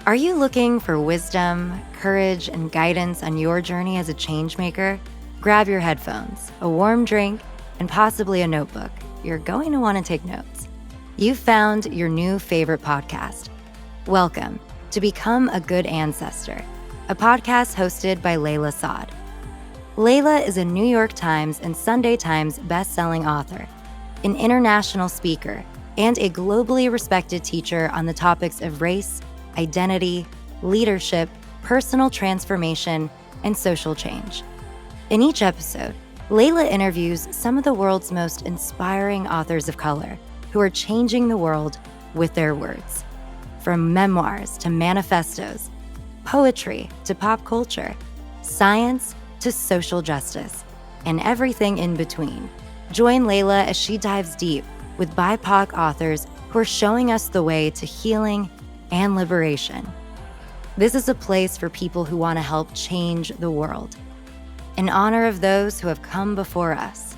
Are you looking for wisdom, courage, and guidance on your journey as a changemaker? Grab your headphones, a warm drink, and possibly a notebook. You're going to want to take notes. You've found your new favorite podcast. Welcome to Become a Good Ancestor, a podcast hosted by Layla Saad. Layla is a New York Times and Sunday Times best-selling author, an international speaker, and a globally respected teacher on the topics of race, identity, leadership, personal transformation, and social change. In each episode, Layla interviews some of the world's most inspiring authors of color who are changing the world with their words. From memoirs to manifestos, poetry to pop culture, science to social justice, and everything in between. Join Layla as she dives deep with BIPOC authors who are showing us the way to healing and liberation. This is a place for people who want to help change the world, in honor of those who have come before us,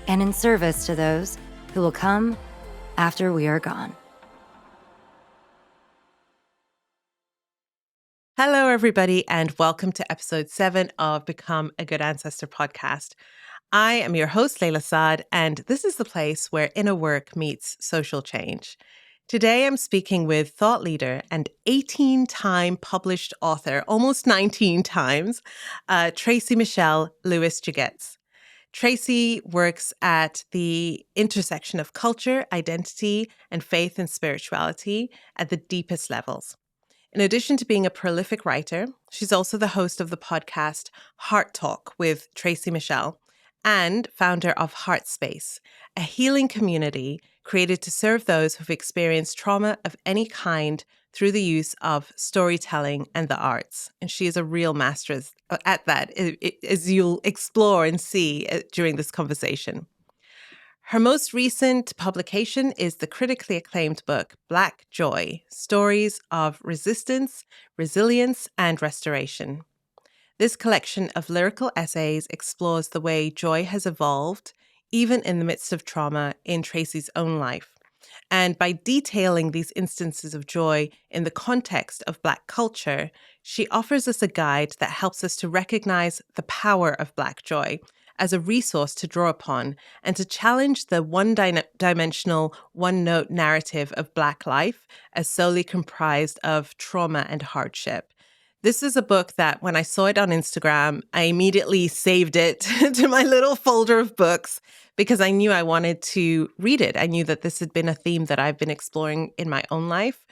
and in service to those who will come after we are gone. Hello, everybody, and welcome to episode 7 of Become a Good Ancestor podcast. I am your host, Layla Saad, and this is the place where inner work meets social change. Today, I'm speaking with thought leader and 18-time published author, almost 19 times, Tracey Michae'l Lewis-Giggetts. Tracey works at the intersection of culture, identity, and faith and spirituality at the deepest levels. In addition to being a prolific writer, she's also the host of the podcast Heart Talk with Tracey Michae'l and founder of Heart Space, a healing community created to serve those who've experienced trauma of any kind through the use of storytelling and the arts. And she is a real master at that, as you'll explore and see during this conversation. Her most recent publication is the critically acclaimed book, Black Joy: Stories of Resistance, Resilience, and Restoration. This collection of lyrical essays explores the way joy has evolved, even in the midst of trauma in Tracey's own life. And by detailing these instances of joy in the context of Black culture, she offers us a guide that helps us to recognize the power of Black joy as a resource to draw upon and to challenge the one-dimensional, one-note narrative of Black life as solely comprised of trauma and hardship. This is a book that when I saw it on Instagram, I immediately saved it to my little folder of books because I knew I wanted to read it. I knew that this had been a theme that I've been exploring in my own life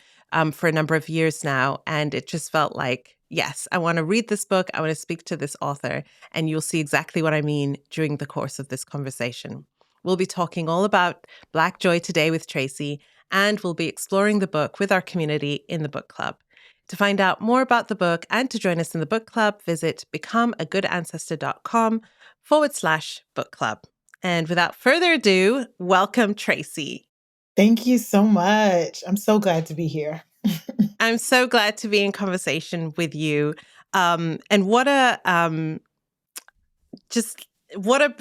for a number of years now. And it just felt like, yes, I want to read this book. I want to speak to this author. And you'll see exactly what I mean during the course of this conversation. We'll be talking all about Black Joy today with Tracey, and we'll be exploring the book with our community in the book club. To find out more about the book and to join us in the book club, visit becomegoodancestor.com/book club. And without further ado, welcome, Tracey. Thank you so much. I'm so glad to be here. I'm so glad to be in conversation with you. And what a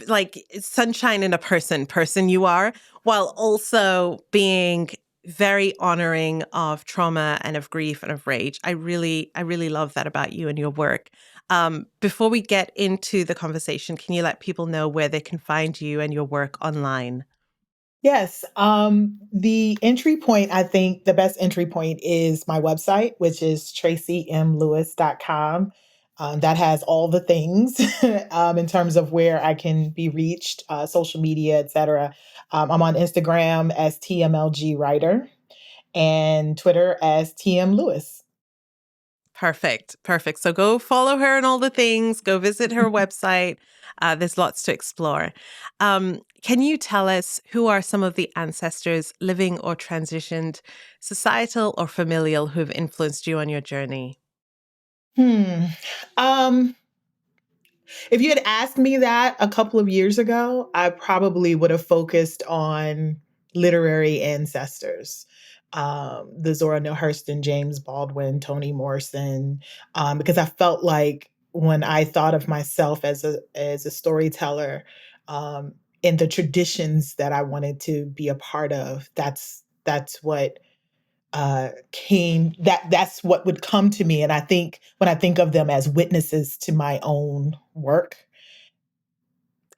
like sunshine in a person you are, while also being very honoring of trauma and of grief and of rage. I really love that about you and your work. Before we get into the conversation, can you let people know where they can find you and your work online? Yes. The entry point, I think the best entry point is my website, which is tracymlewis.com. That has all the things in terms of where I can be reached, social media, etc. I'm on Instagram as TMLG Writer and Twitter as TM Lewis. Perfect. So go follow her and all the things. Go visit her website. There's lots to explore. Can you tell us who are some of the ancestors, living or transitioned, societal or familial, who have influenced you on your journey? If you had asked me that a couple of years ago, I probably would have focused on literary ancestors. The Zora Neale Hurston, James Baldwin, Toni Morrison, because I felt like when I thought of myself as a storyteller, in the traditions that I wanted to be a part of, that's that's what that's what would come to me. And I think when I think of them as witnesses to my own work,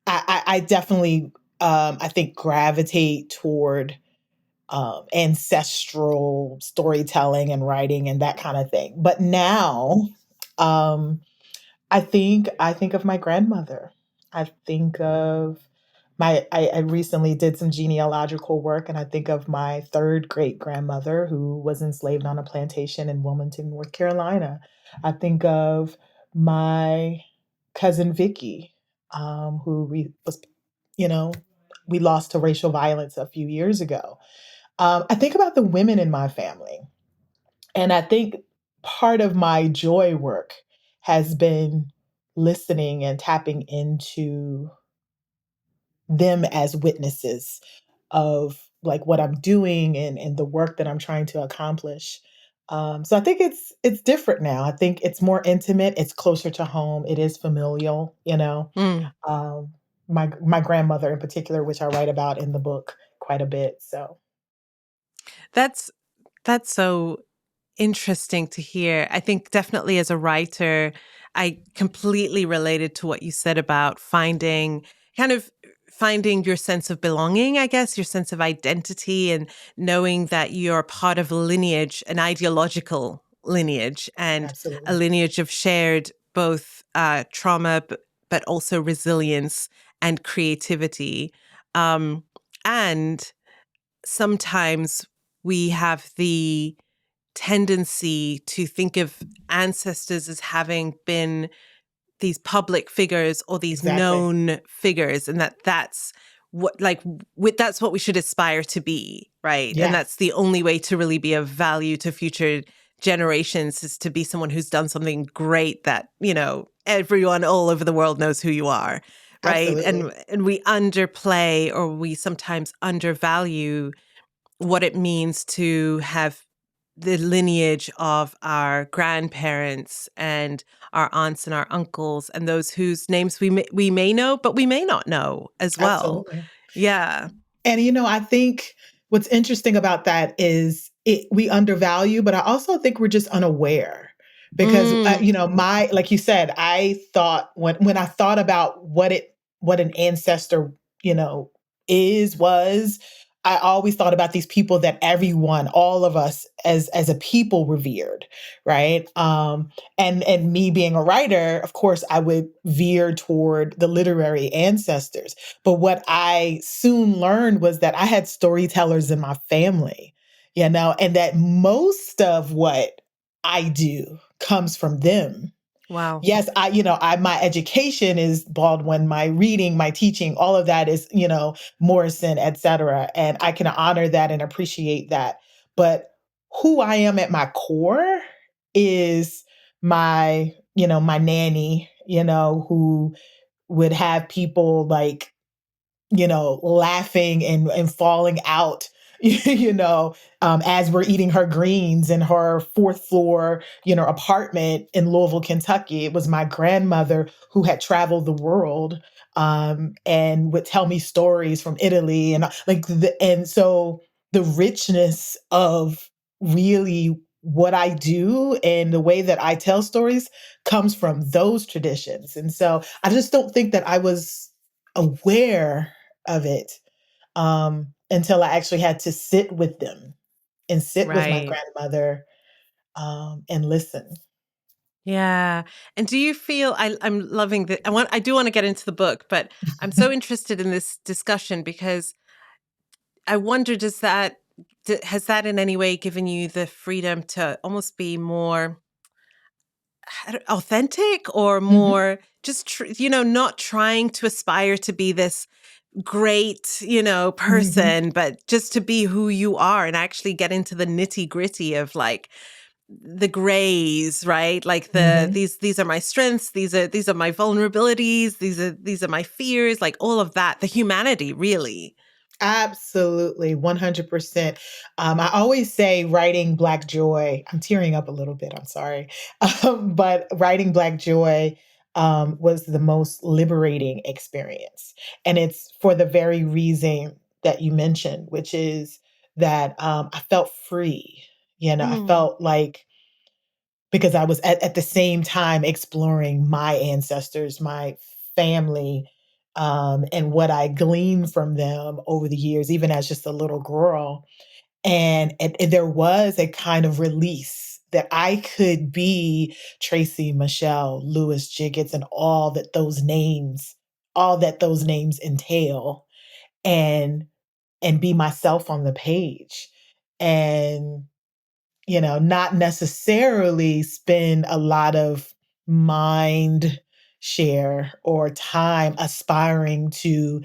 I definitely, I think, gravitate toward ancestral storytelling and writing and that kind of thing. But now, um, I think of my grandmother. I think of I recently did some genealogical work, and I think of my third great grandmother who was enslaved on a plantation in Wilmington, North Carolina. I think of my cousin Vicky, who you know, we lost to racial violence a few years ago. I think about the women in my family, and I think part of my joy work has been listening and tapping into them as witnesses of like what I'm doing and the work that I'm trying to accomplish. So I think it's different now. I think it's more intimate. It's closer to home. It is familial. Mm. My grandmother in particular, which I write about in the book quite a bit. So That's that's so interesting to hear. I think definitely as a writer, I completely related to what you said about kind of finding your sense of belonging, I guess, your sense of identity and knowing that you're part of a lineage, an ideological lineage and a absolutely, lineage of shared both trauma, but also resilience and creativity. And sometimes we have the tendency to think of ancestors as having been these public figures or these exactly, known figures, and that's what that's what we should aspire to be, right? And that's yes, the only way to really be of value to future generations is to be someone who's done something great that everyone all over the world knows who you are, right? absolutely, And we underplay or we sometimes undervalue what it means to have the lineage of our grandparents and our aunts and our uncles and those whose names we may know, but we may not know as well. absolutely. Yeah. And I think what's interesting about that is we undervalue, but I also think we're just unaware because Mm. my like you said, I thought when I thought about what an ancestor you know was. I always thought about these people that everyone, all of us as a people revered, right? And me being a writer, of course, I would veer toward the literary ancestors. But what I soon learned was that I had storytellers in my family, and that most of what I do comes from them. Wow. Yes, my education is Baldwin, my reading, my teaching, all of that is, Morrison, et cetera. And I can honor that and appreciate that. But who I am at my core is my nanny, who would have people like laughing and falling out, as we're eating her greens in her fourth floor, apartment in Louisville, Kentucky. It was my grandmother who had traveled the world, and would tell me stories from Italy and and so the richness of really what I do and the way that I tell stories comes from those traditions. And so I just don't think that I was aware of it, until I actually had to sit with them and sit with my Right. grandmother, and listen. Yeah. And do you feel I'm loving that I do want to get into the book, but I'm so interested in this discussion because I wonder has that in any way given you the freedom to almost be more authentic or Mhm, more just not trying to aspire to be this great mhm, person, but just to be who you are and actually get into the nitty gritty of like the grays, right? Like mhm. these are my strengths, these are my vulnerabilities, these are my fears, like all of that, the humanity really. Absolutely, 100%. I always say writing Black Joy, I'm tearing up a little bit, I'm sorry. But writing Black Joy, was the most liberating experience. And it's for the very reason that you mentioned, which is that I felt free. I Mm. felt like, because I was at the same time exploring my ancestors, my family, and what I gleaned from them over the years, even as just a little girl. And there was a kind of release that I could be Tracey Michae'l Lewis-Giggetts and all that those names entail, and be myself on the page. And not necessarily spend a lot of mind share or time aspiring to,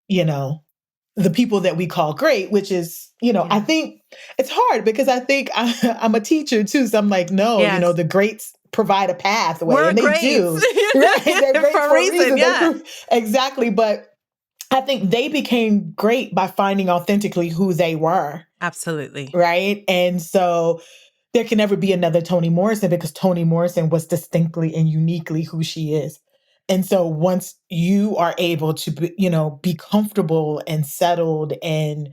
you know, the people that we call great, which is, I Yeah. think it's hard because I think I'm a teacher too. So I'm like, no, Yes. the greats provide a pathway, We're and they greats. do, right? They're great For a for a reason. reason. Yeah. Exactly. But I think they became great by finding authentically who they were. Absolutely. Right. And so there can never be another Toni Morrison, because Toni Morrison was distinctly and uniquely who she is. And so once you are able to be comfortable and settled and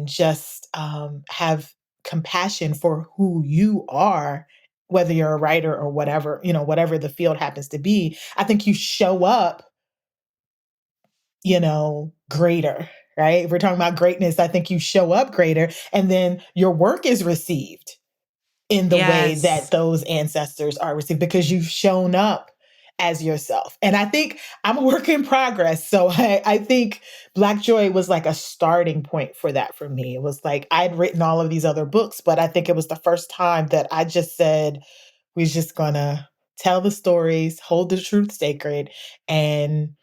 just have compassion for who you are, whether you're a writer or whatever, whatever the field happens to be, I think you show up, greater, right? If we're talking about greatness, I think you show up greater, and then your work is received in the way that Yes. those ancestors are received, because you've shown up as yourself. And I think I'm a work in progress. So I think Black Joy was like a starting point for that for me. It was like I'd written all of these other books, but I think it was the first time that I just said, we're just gonna tell the stories, hold the truth sacred, and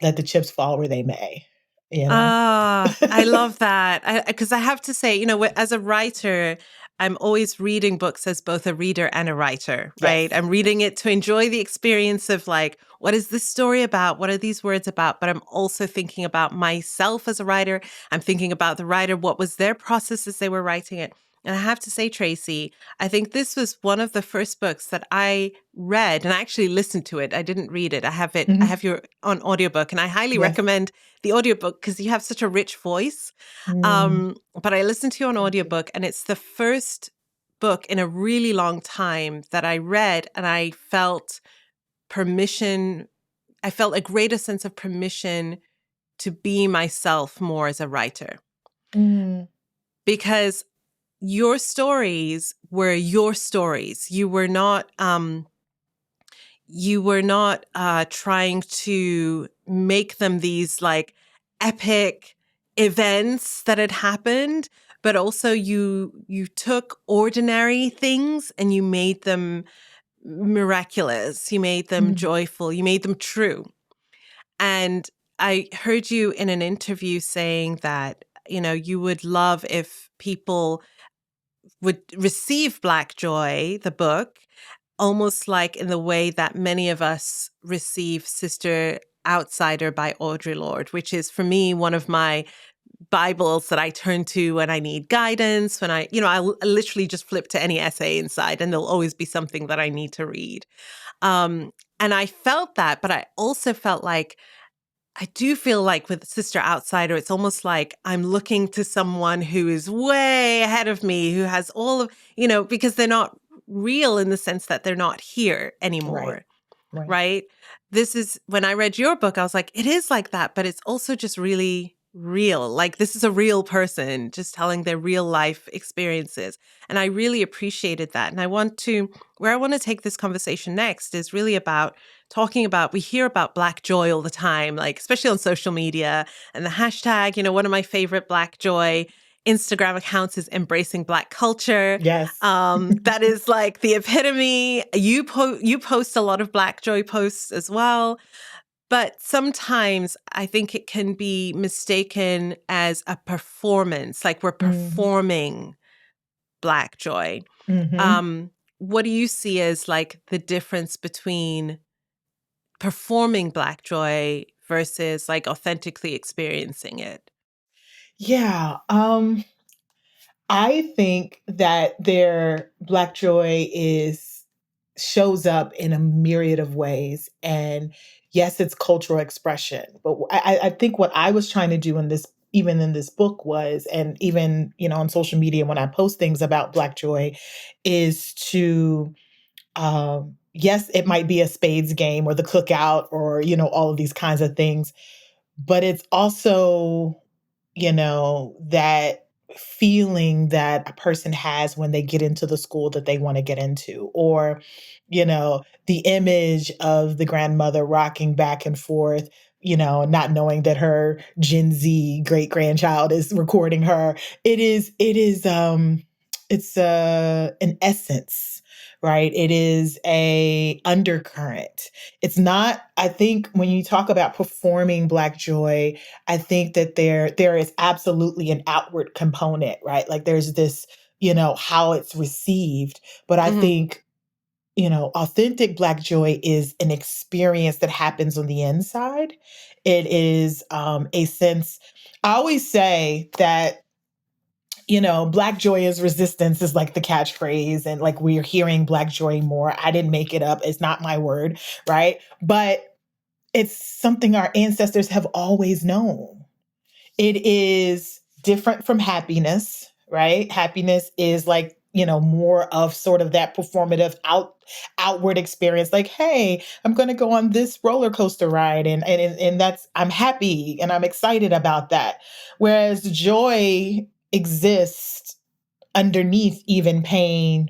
let the chips fall where they may, you know? Ah, I love that. Because I have to say, as a writer, I'm always reading books as both a reader and a writer, Yes. right? I'm reading it to enjoy the experience of like, what is this story about? What are these words about? But I'm also thinking about myself as a writer. I'm thinking about the writer. What was their process as they were writing it? And I have to say, Tracy, I think this was one of the first books that I read, and I actually listened to it. I didn't read it. I have it. I Mhm. have your on audiobook, and I highly Yes. recommend the audiobook because you have such a rich voice. Mm, But I listened to you on thank you. audiobook, and it's the first book in a really long time that I read, and I felt permission. I felt a greater sense of permission to be myself more as a writer, Mm, because your stories were your stories. You were not trying to make them these like epic events that had happened, but also you took ordinary things and you made them miraculous. You made them mm, joyful. You made them true. And I heard you in an interview saying that, you would love if people would receive Black Joy, the book, almost like in the way that many of us receive Sister Outsider by Audre Lorde, which is for me one of my Bibles that I turn to when I need guidance, when I literally just flip to any essay inside and there'll always be something that I need to read. Um, and I felt that, but I also felt like I do feel like with Sister Outsider, it's almost like I'm looking to someone who is way ahead of me, who has all of, because they're not real in the sense that they're not here right, anymore, right. right? This is when I read your book, I was like, it is like that, but it's also just really real. Like this is a real person just telling their real life experiences. And I really appreciated that. And where I want to take this conversation next is really about talking about, we hear about Black joy all the time, like especially on social media and the hashtag, one of my favorite Black joy Instagram accounts is embracing Black culture. Yes. That is like the epitome. You post a lot of Black joy posts as well, but sometimes I think it can be mistaken as a performance, like we're Mhm, performing Black joy. mhm. Um, what do you see as like the difference between performing Black joy versus like authentically experiencing it? Yeah, I think that their Black joy is shows up in a myriad of ways, and yes, it's cultural expression. But I think what I was trying to do in this even in this book was, and even, on social media when I post things about Black joy, is to, yes, it might be a spades game or the cookout or, all of these kinds of things, but it's also, that feeling that a person has when they get into the school that they want to get into, or, the image of the grandmother rocking back and forth, not knowing that her Gen Z great grandchild is recording her. It's an essence, right? It is a undercurrent. It's not, I think when you talk about performing Black joy, I think that there is absolutely an outward component, right? Like there's this, how it's received. But I think, authentic Black joy is an experience that happens on the inside. It is a sense. I always say that, Black joy is resistance is like the catchphrase, and like we're hearing Black joy more. I didn't make it up. It's not my word, right? But it's something our ancestors have always known. It is different from happiness, right? Happiness is like, more of sort of that performative outward experience. Like, hey, I'm going to go on this roller coaster ride, and that's, I'm happy and I'm excited about that. Whereas joy exists underneath even pain,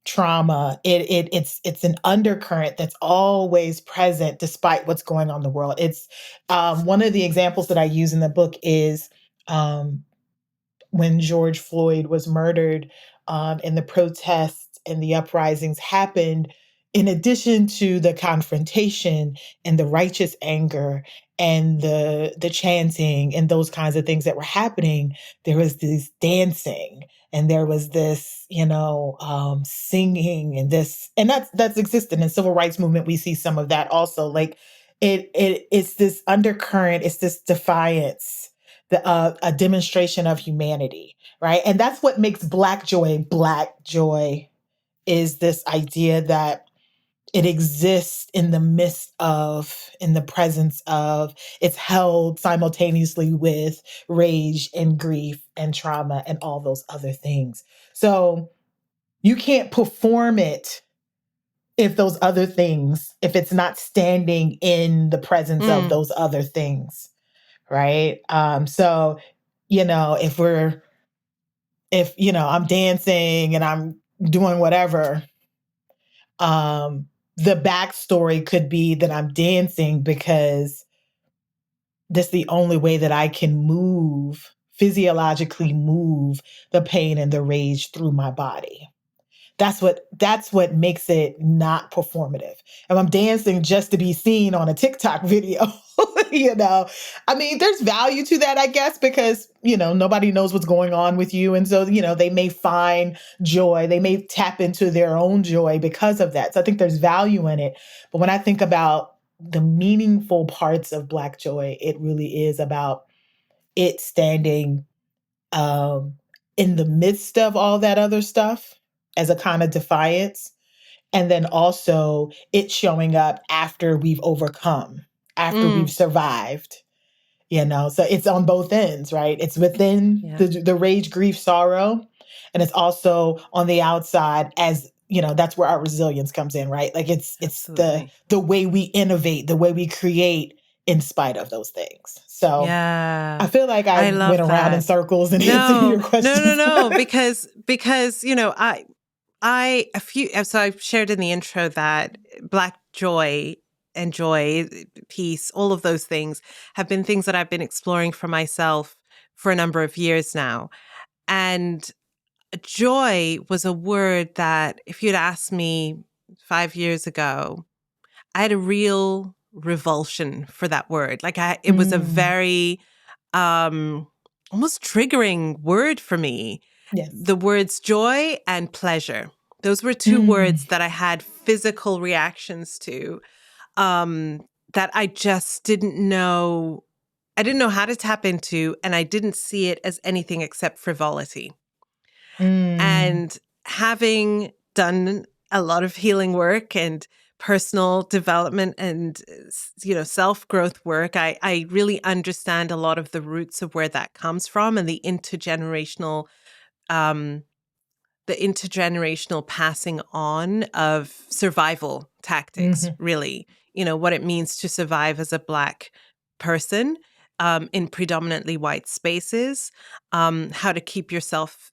trauma. It's an undercurrent that's always present despite what's going on in the world. It's one of the examples that I use in the book is um, when George Floyd was murdered, and the protests and the uprisings happened. In addition to the confrontation and the righteous anger and the chanting and those kinds of things that were happening, there was this dancing and there was this, singing, and that's existed in civil rights movement. We see some of that also. Like it's this undercurrent, it's this defiance, a demonstration of humanity, right? And that's what makes Black joy Black joy, is this idea that it exists in the midst of, in the presence of, it's held simultaneously with rage and grief and trauma and all those other things. So you can't perform it if it's not standing in the presence of those other things, right? So, if I'm dancing and I'm doing whatever, the backstory could be that I'm dancing because that's the only way that I can physiologically move the pain and the rage through my body. That's what makes it not performative. And I'm dancing just to be seen on a TikTok video, I mean, there's value to that, I guess, because, nobody knows what's going on with you. And so, they may find joy, they may tap into their own joy because of that. So I think there's value in it. But when I think about the meaningful parts of Black joy, it really is about it standing in the midst of all that other stuff as a kind of defiance. And then also it showing up after we've overcome, after we've survived, So it's on both ends, right? It's within the rage, grief, sorrow. And it's also on the outside as, that's where our resilience comes in, right? Like it's the way we innovate, the way we create in spite of those things. So yeah, I feel like I went around in circles and answered your questions. No, because so I shared in the intro that Black joy and joy, peace, all of those things have been things that I've been exploring for myself for a number of years now. And joy was a word that if you'd asked me 5 years ago, I had a real revulsion for that word. Like it was a very almost triggering word for me. Yes. The words joy and pleasure. Those were two words that I had physical reactions to, that I just didn't know. I didn't know how to tap into, and I didn't see it as anything except frivolity. And having done a lot of healing work and personal development and, self-growth work, I really understand a lot of the roots of where that comes from, and um, the intergenerational passing on of survival tactics, Mhm. really, what it means to survive as a Black person in predominantly white spaces, how to keep yourself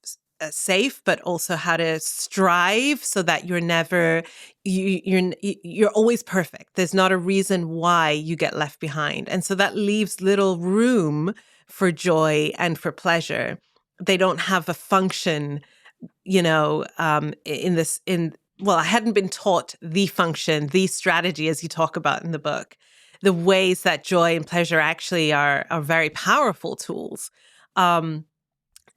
safe, but also how to strive so that you're never, you're always perfect. There's not a reason why you get left behind. And so that leaves little room for joy and for pleasure. They don't have a function, well, I hadn't been taught the function, the strategy, as you talk about in the book, the ways that joy and pleasure actually are very powerful tools.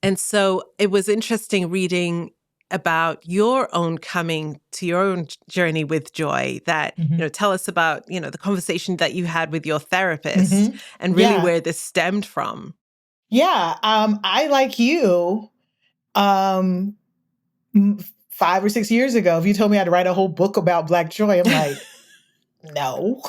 And so it was interesting reading about your own coming to your own journey with joy, that, Mhm. tell us about, the conversation that you had with your therapist Mhm. and really Yeah. where this stemmed from. Yeah. I, like you, um, 5 or 6 years ago, if you told me I had to write a whole book about Black joy, I'm like, no.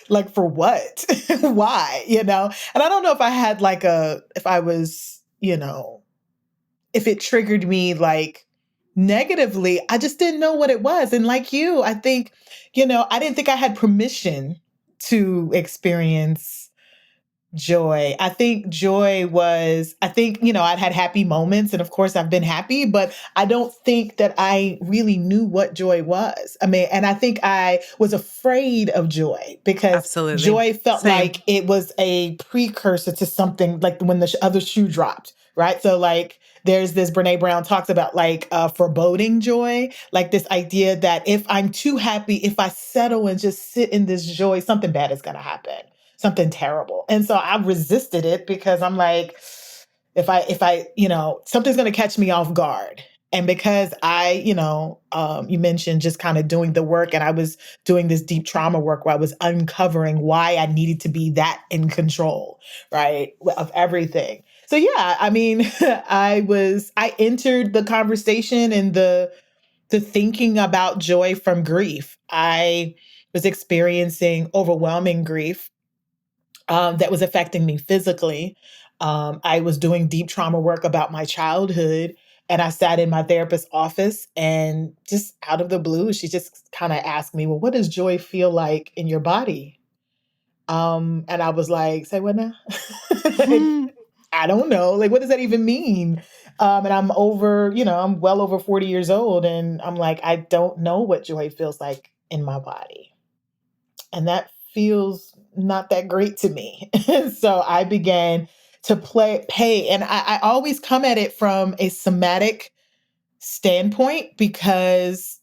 Like, for what? Why? And I don't know if I had like if I was, if it triggered me like negatively. I just didn't know what it was. And like you, I think, I didn't think I had permission to experience joy. I think I'd had happy moments, and of course I've been happy, but I don't think that I really knew what joy was. I mean, and I think I was afraid of joy because Absolutely. joy felt Same. like it was a precursor to something, like when the other shoe dropped, right? So like there's this, Brene Brown talks about like foreboding joy, like this idea that if I'm too happy, if I settle and just sit in this joy, something bad is going to happen, something terrible. And so I resisted it because I'm like, if I, something's going to catch me off guard. And because you mentioned just kind of doing the work, and I was doing this deep trauma work where I was uncovering why I needed to be that in control, right, of everything. So yeah, I mean, I entered the conversation and the thinking about joy from grief. I was experiencing overwhelming grief that was affecting me physically. I was doing deep trauma work about my childhood, and I sat in my therapist's office, and just out of the blue, she just kind of asked me, "Well, what does joy feel like in your body?" And I was like, "Say what now?" Like, I don't know. Like, what does that even mean? And I'm well over 40 years old, and I'm like, I don't know what joy feels like in my body. And that feels not that great to me. So I began to pay, and I always come at it from a somatic standpoint because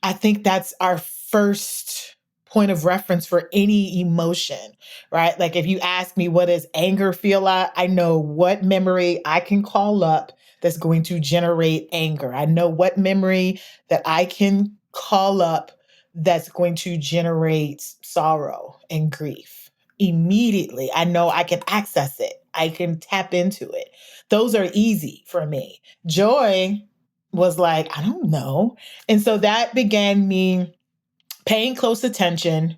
I think that's our first point of reference for any emotion, right? Like if you ask me, what does anger feel like? I know what memory I can call up that's going to generate anger. I know what memory that I can call up that's going to generate sorrow and grief. Immediately, I know I can access it. I can tap into it. Those are easy for me. Joy was like, I don't know. And so that began me paying close attention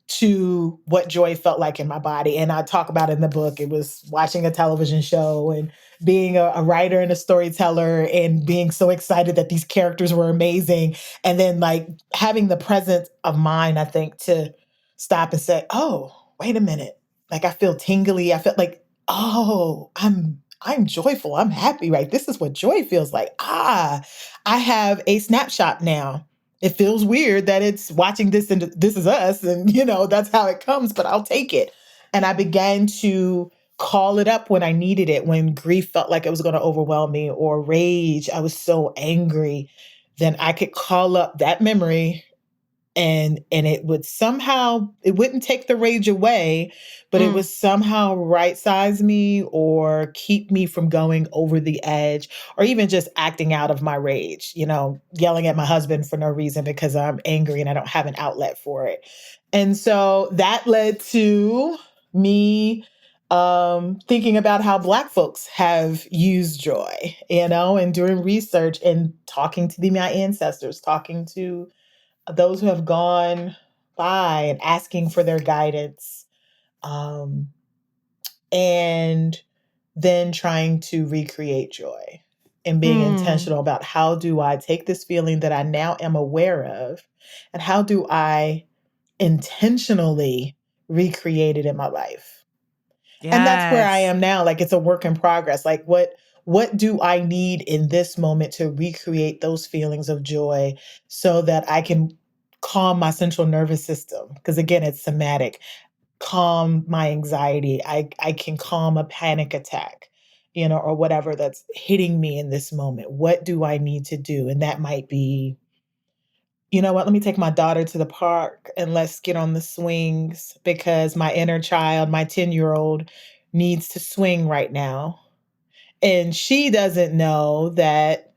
to what joy felt like in my body. And I talk about it in the book. It was watching a television show and being a writer and a storyteller and being so excited that these characters were amazing. And then like having the presence of mind, I think, to stop and say, oh, wait a minute. Like I feel tingly. I felt like, oh, I'm joyful. I'm happy, right? This is what joy feels like. I have a snapshot now. It feels weird that it's watching this and This Is Us, and that's how it comes, but I'll take it. And I began to call it up when I needed it, when grief felt like it was going to overwhelm me, or rage, I was so angry. Then I could call up that memory, and it wouldn't take the rage away, but it would somehow right size me or keep me from going over the edge, or even just acting out of my rage, yelling at my husband for no reason because I'm angry and I don't have an outlet for it. And so that led to me thinking about how Black folks have used joy, and doing research and talking to my ancestors, talking to those who have gone by and asking for their guidance, um, and then trying to recreate joy and being intentional about how do I take this feeling that I now am aware of and how do I intentionally recreate it in my life. And that's where I Yes. am now. Like it's a work in progress. Like what do I need in this moment to recreate those feelings of joy so that I can calm my central nervous system? Because again, it's somatic. Calm my anxiety. I can calm a panic attack, or whatever that's hitting me in this moment. What do I need to do? And that might be, you know what, let me take my daughter to the park and let's get on the swings because my inner child, my 10-year-old, needs to swing right now. And she doesn't know that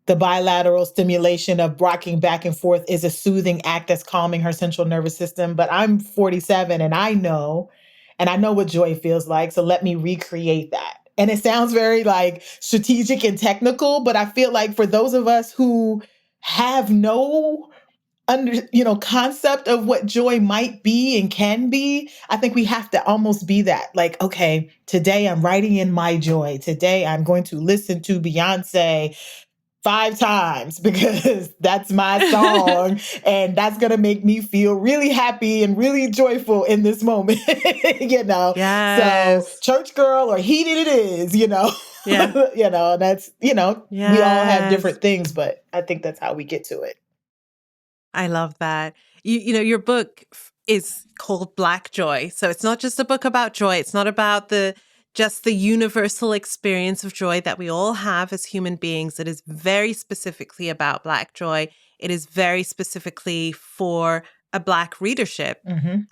the bilateral stimulation of rocking back and forth is a soothing act that's calming her central nervous system. But I'm 47 and I know what joy feels like. So let me recreate that. And it sounds very like strategic and technical, but I feel like for those of us who have no concept of what joy might be and can be, I think we have to almost be that. Like, okay, today I'm writing in my joy. Today I'm going to listen to Beyonce 5 times because that's my song and that's going to make me feel really happy and really joyful in this moment. So Yes. church girl or heated it is, Yeah. that's, we all have Yes. different things, but I think that's how we get to it. I love that. Your book is called Black Joy. So it's not just a book about joy. It's not about just the universal experience of joy that we all have as human beings. It is very specifically about Black joy. It is very specifically for a Black readership. Mm-hmm.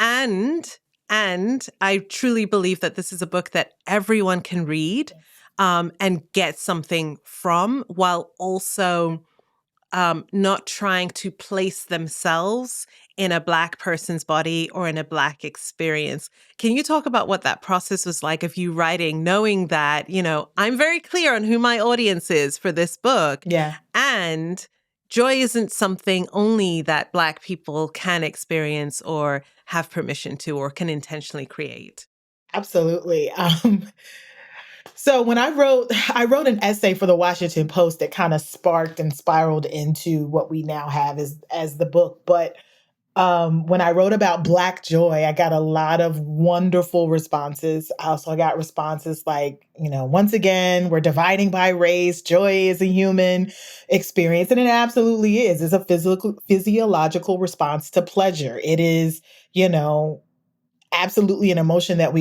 And I truly believe that this is a book that everyone can read and get something from, while also not trying to place themselves in a Black person's body or in a Black experience. Can you talk about what that process was like of you writing, knowing that, I'm very clear on who my audience is for this book. Yeah. And joy isn't something only that Black people can experience or have permission to or can intentionally create. Absolutely. So when I wrote an essay for the Washington Post that kind of sparked and spiraled into what we now have as the book. But when I wrote about Black joy, I got a lot of wonderful responses. I also got responses like, once again, we're dividing by race. Joy is a human experience, and it absolutely is. It's a physiological response to pleasure. It is, you know, absolutely an emotion that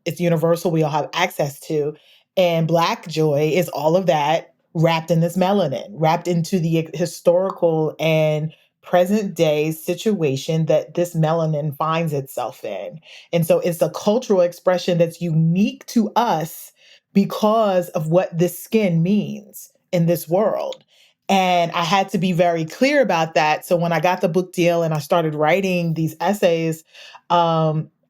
it's universal, we all have access to. And Black joy is all of that wrapped in this melanin, wrapped into the historical and present day situation that this melanin finds itself in. And so it's a cultural expression that's unique to us because of what this skin means in this world. And I had to be very clear about that. So when I got the book deal and I started writing these essays,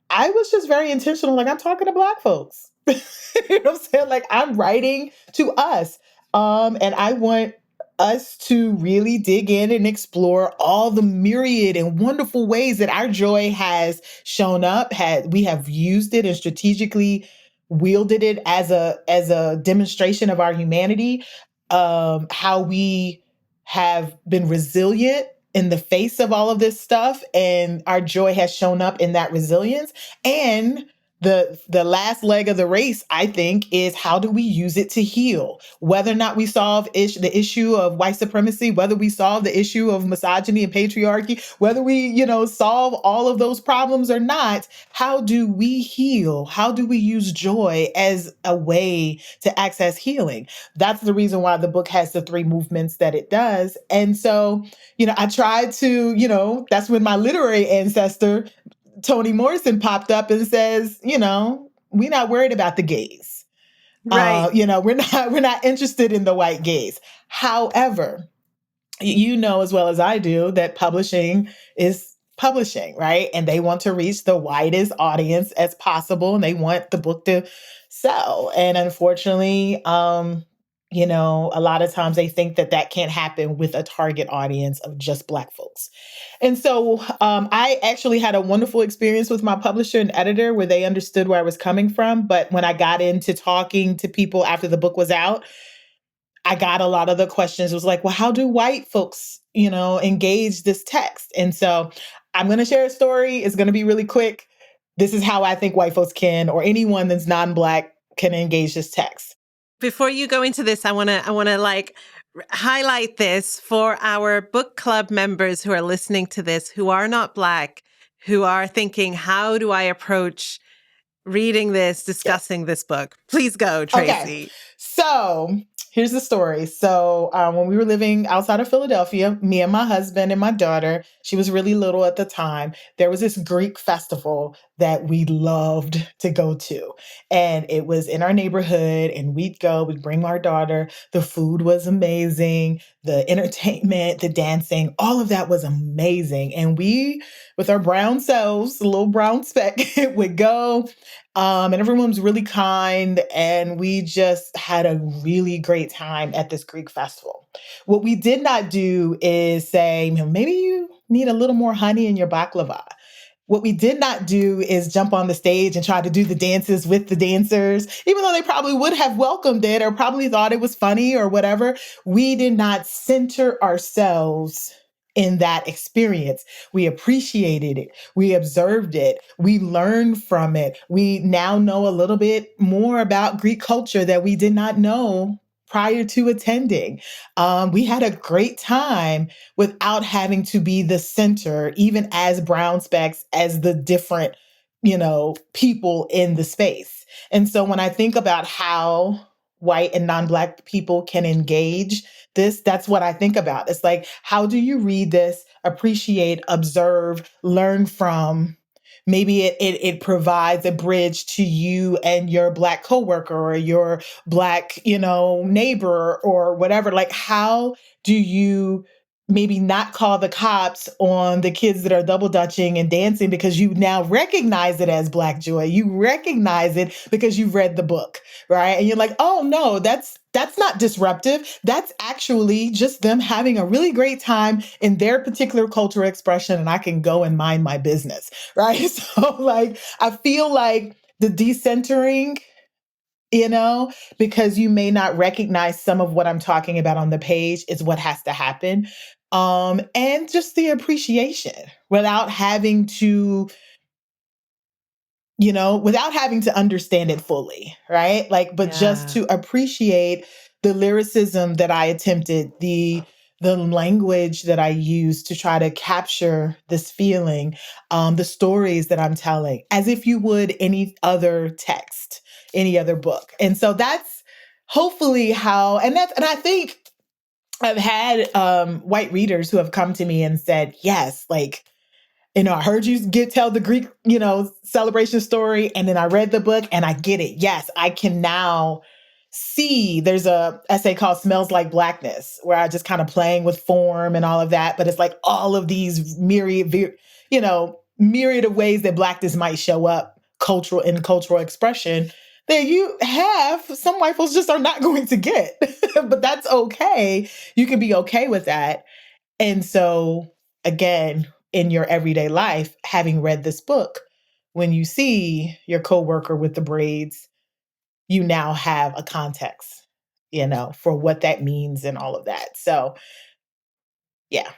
I was just very intentional. Like, I'm talking to Black folks. You know what I'm saying? Like, I'm writing to us. And I want us to really dig in and explore all the myriad and wonderful ways that our joy has shown up. We have used it and strategically wielded it as a demonstration of our humanity. How we have been resilient in the face of all of this stuff, and our joy has shown up in that resilience. And the last leg of the race, I think, is how do we use it to heal? Whether or not we solve the issue of white supremacy, whether we solve the issue of misogyny and patriarchy, whether we, solve all of those problems or not, how do we heal? How do we use joy as a way to access healing? That's the reason why the book has the 3 movements that it does. And so, I tried to, that's when my literary ancestor, Toni Morrison, popped up and says, we're not worried about the gays. Right. We're not interested in the white gays. However, you know as well as I do that publishing is publishing, right? And they want to reach the widest audience as possible, and they want the book to sell. And unfortunately, A lot of times they think that that can't happen with a target audience of just Black folks. And so I actually had a wonderful experience with my publisher and editor where they understood where I was coming from. But when I got into talking to people after the book was out, I got a lot of the questions. It was like, well, how do white folks, engage this text? And so I'm going to share a story. It's going to be really quick. This is how I think white folks can, or anyone that's non-Black can engage this text. Before you go into this, I want to like highlight this for our book club members who are listening to this, who are not Black, who are thinking, how do I approach reading this, discussing this book? Please go, Tracy. Okay. So here's the story. So when we were living outside of Philadelphia, me and my husband and my daughter, she was really little at the time, there was this Greek festival that we loved to go to. And it was in our neighborhood, and we'd bring our daughter. The food was amazing. The entertainment, the dancing, all of that was amazing. And we, with our brown selves, a little brown speck, would go. And everyone was really kind, and we just had a really great time at this Greek festival. What we did not do is say, maybe you need a little more honey in your baklava. What we did not do is jump on the stage and try to do the dances with the dancers, even though they probably would have welcomed it or probably thought it was funny or whatever. We did not center ourselves in that experience. We appreciated it. We observed it. We learned from it. We now know a little bit more about Greek culture that we did not know prior to attending. We had a great time without having to be the center, even as brown specks, as the different, people in the space. And so when I think about how white and non-Black people can engage this, that's what I think about. It's like, how do you read this, appreciate, observe, learn from? Maybe it provides a bridge to you and your Black coworker or your Black, neighbor or whatever. Like, how do you maybe not call the cops on the kids that are double dutching and dancing because you now recognize it as Black joy? You recognize it because you've read the book, right? And you're like, oh no, that's not disruptive. That's actually just them having a really great time in their particular cultural expression, and I can go and mind my business, right? So like, I feel like the decentering, because you may not recognize some of what I'm talking about on the page is what has to happen. And just the appreciation without having to understand it fully, right? Like, but just to appreciate the lyricism that I attempted, the language that I used to try to capture this feeling, the stories that I'm telling, as if you would any other text, any other book. And so that's hopefully how, and I think I've had white readers who have come to me and said, yes, like, I heard you tell the Greek, celebration story, and then I read the book and I get it. Yes, I can now see. There's a essay called Smells Like Blackness, where I just kind of playing with form and all of that. But it's like all of these myriad of ways that Blackness might show up in cultural expression that you have, some white folks just are not going to get. But that's okay. You can be okay with that. And so, again, in your everyday life, having read this book, when you see your coworker with the braids, you now have a context, for what that means and all of that. So, yeah.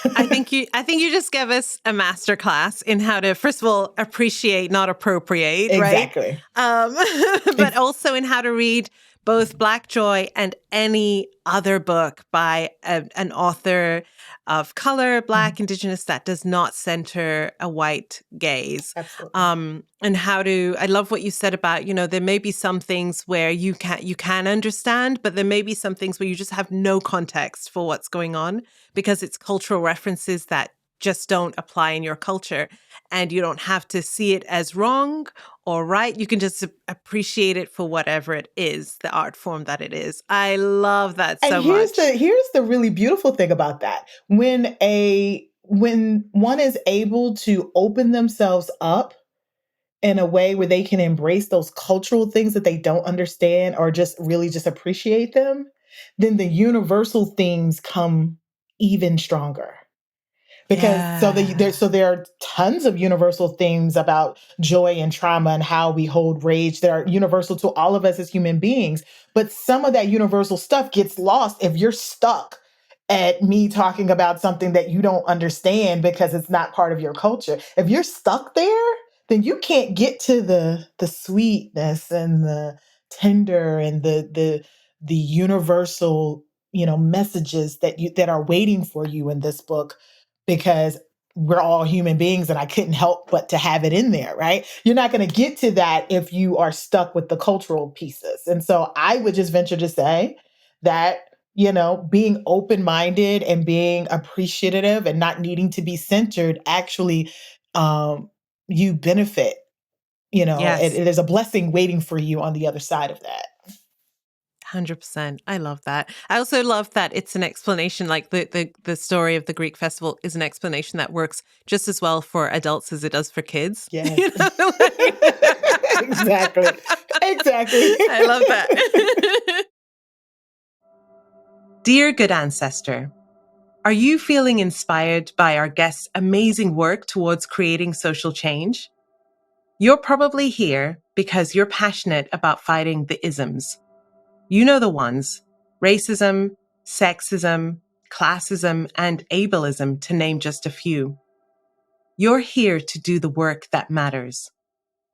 I think you just gave us a masterclass in how to, first of all, appreciate, not appropriate, exactly. Right? But also in how to read both Black Joy and any other book by an author of color, Black, Indigenous, that does not center a white gaze. Absolutely. And how to, I love what you said about, there may be some things where you can understand, but there may be some things where you just have no context for what's going on because it's cultural references that just don't apply in your culture. And you don't have to see it as wrong or right. You can just appreciate it for whatever it is, the art form that it is. I love that so much. Here's the really beautiful thing about that. When one is able to open themselves up in a way where they can embrace those cultural things that they don't understand or just really just appreciate them, then the universal themes come even stronger. Because Yeah. there are tons of universal themes about joy and trauma and how we hold rage that are universal to all of us as human beings. But some of that universal stuff gets lost if you're stuck at me talking about something that you don't understand because it's not part of your culture. If you're stuck there, then you can't get to the sweetness and the tender and the universal, messages that are waiting for you in this book, because we're all human beings and I couldn't help but to have it in there, right? You're not going to get to that if you are stuck with the cultural pieces. And so I would just venture to say that, being open minded and being appreciative and not needing to be centered actually, you benefit, Yes. there's a blessing waiting for you on the other side of that. 100%. I love that. I also love that it's an explanation, like the story of the Greek festival is an explanation that works just as well for adults as it does for kids. Yes. You know, like- Exactly. Exactly. I love that. Dear good ancestor, are you feeling inspired by our guest's amazing work towards creating social change? You're probably here because you're passionate about fighting the isms. You know the ones: racism, sexism, classism, and ableism, to name just a few. You're here to do the work that matters.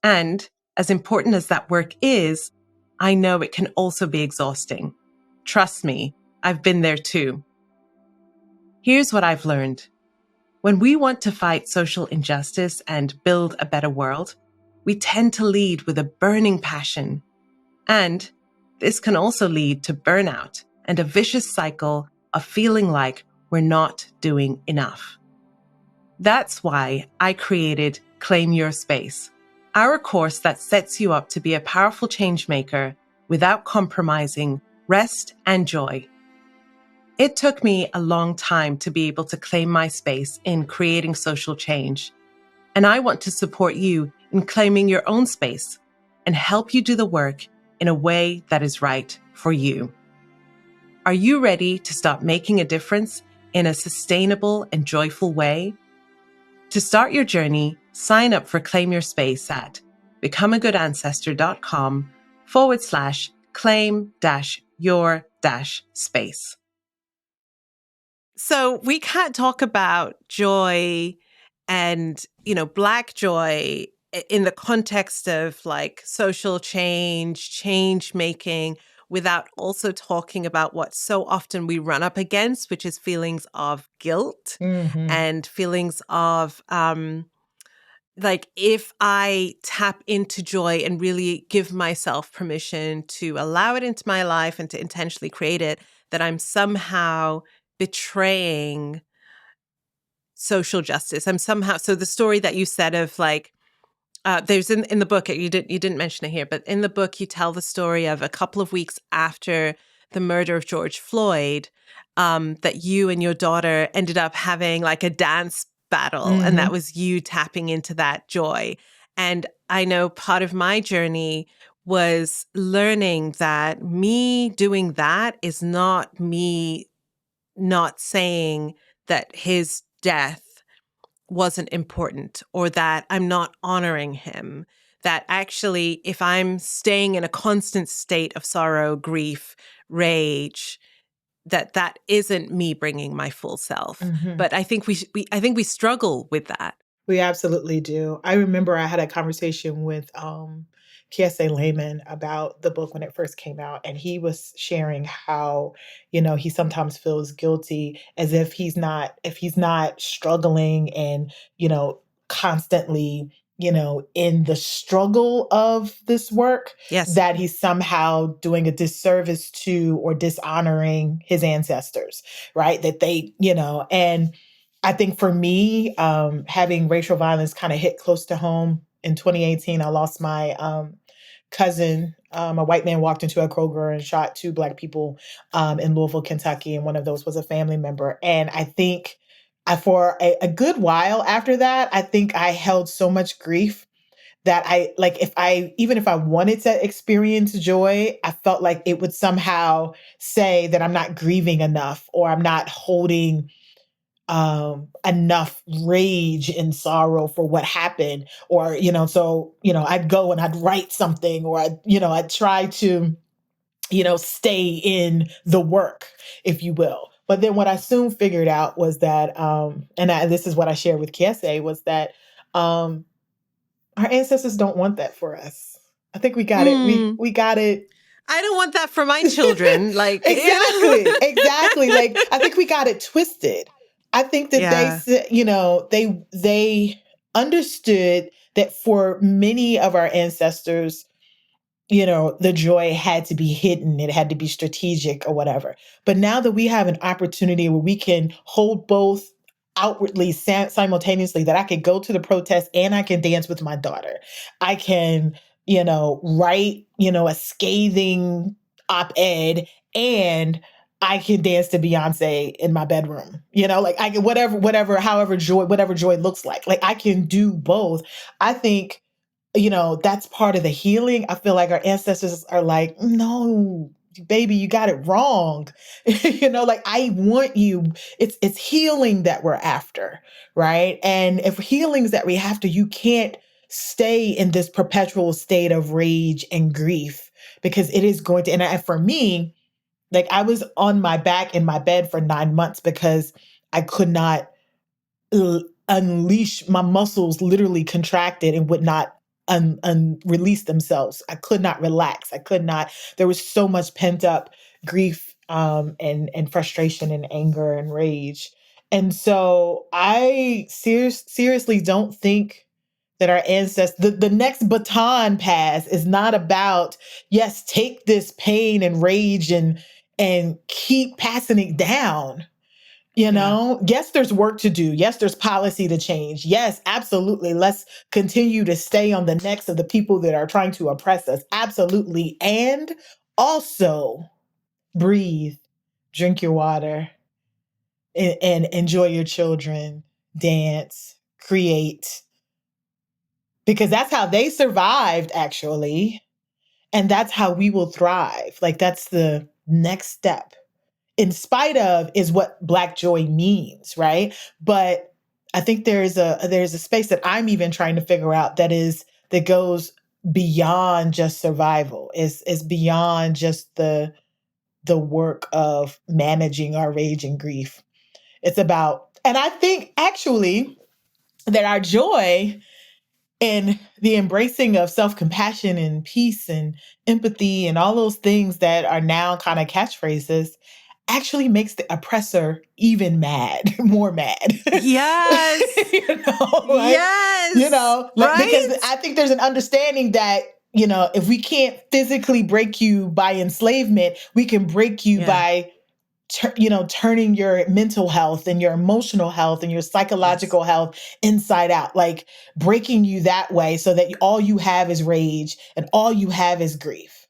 And as important as that work is, I know it can also be exhausting. Trust me, I've been there too. Here's what I've learned. When we want to fight social injustice and build a better world, we tend to lead with a burning passion. And this can also lead to burnout and a vicious cycle of feeling like we're not doing enough. That's why I created Claim Your Space, our course that sets you up to be a powerful change maker without compromising rest and joy. It took me a long time to be able to claim my space in creating social change, and I want to support you in claiming your own space and help you do the work in a way that is right for you. Are you ready to start making a difference in a sustainable and joyful way? To start your journey, sign up for Claim Your Space at becomeagoodancestor.com/claim-your-space. So we can't talk about joy and, Black joy in the context of like social change, change making, without also talking about what so often we run up against, which is feelings of guilt Mm-hmm. and feelings of, like if I tap into joy and really give myself permission to allow it into my life and to intentionally create it, that I'm somehow betraying social justice. I'm somehow, so the story that you said of like, there's in the book, you didn't mention it here, but in the book you tell the story of a couple of weeks after the murder of George Floyd, that you and your daughter ended up having like a dance battle, and that Mm-hmm. was you tapping into that joy. And I know part of my journey was learning that me doing that is not me not saying that his death wasn't important or that I'm not honoring him. That actually, if I'm staying in a constant state of sorrow, grief, rage, that isn't me bringing my full self. Mm-hmm. But I think I think we struggle with that. We absolutely do. I remember I had a conversation with Kiese Layman about the book when it first came out, and he was sharing how, he sometimes feels guilty as if he's not struggling and, constantly, in the struggle of this work, Yes. that he's somehow doing a disservice to or dishonoring his ancestors, right? That and I think for me, having racial violence kind of hit close to home in 2018, I lost my cousin. A white man walked into a Kroger and shot two Black people in Louisville, Kentucky, and one of those was a family member. And I think for a good while after that, I think I held so much grief that even if I wanted to experience joy, I felt like it would somehow say that I'm not grieving enough, or I'm not holding enough rage and sorrow for what happened. Or, so, I'd go and I'd write something, or I'd try to, stay in the work, if you will. But then what I soon figured out was that, this is what I shared with Kiese, was that, our ancestors don't want that for us. I think we got it. Mm. We got it. I don't want that for my children. Like, Exactly. Like, I think we got it twisted. I think that Yeah. they understood that for many of our ancestors, the joy had to be hidden. It had to be strategic or whatever. But now that we have an opportunity where we can hold both outwardly simultaneously, that I could go to the protest and I can dance with my daughter. I can, write, a scathing op-ed, and I can dance to Beyonce in my bedroom. Like I can, whatever joy looks like. Like I can do both. I think that's part of the healing. I feel like our ancestors are like, no, baby, you got it wrong. Like I want you. It's healing that we're after, right? And if healing's that we have to, you can't stay in this perpetual state of rage and grief, because it is going to. And for me, like I was on my back in my bed for 9 months because I could not unleash. My muscles literally contracted and would not release themselves. I could not relax. I could not. There was so much pent up grief, and frustration and anger and rage. And so I seriously don't think that our ancestors, the next baton pass is not about, yes, take this pain and rage and keep passing it down. Yes, there's work to do. Yes, there's policy to change. Yes, absolutely. Let's continue to stay on the necks of the people that are trying to oppress us. Absolutely. And also breathe, drink your water, and enjoy your children, dance, create, because that's how they survived, actually. And that's how we will thrive. Like that's the next step. In spite of is what Black joy means, right? But I think there's a space that I'm even trying to figure out that goes beyond just survival. Is beyond just the work of managing our rage and grief. It's about, and I think actually that our joy and the embracing of self-compassion and peace and empathy and all those things that are now kind of catchphrases actually makes the oppressor even mad, more mad. Yes. Yes. Because Right? I think there's an understanding that, if we can't physically break you by enslavement, we can break you by turning your mental health and your emotional health and your psychological health inside out, like breaking you that way so that all you have is rage and all you have is grief.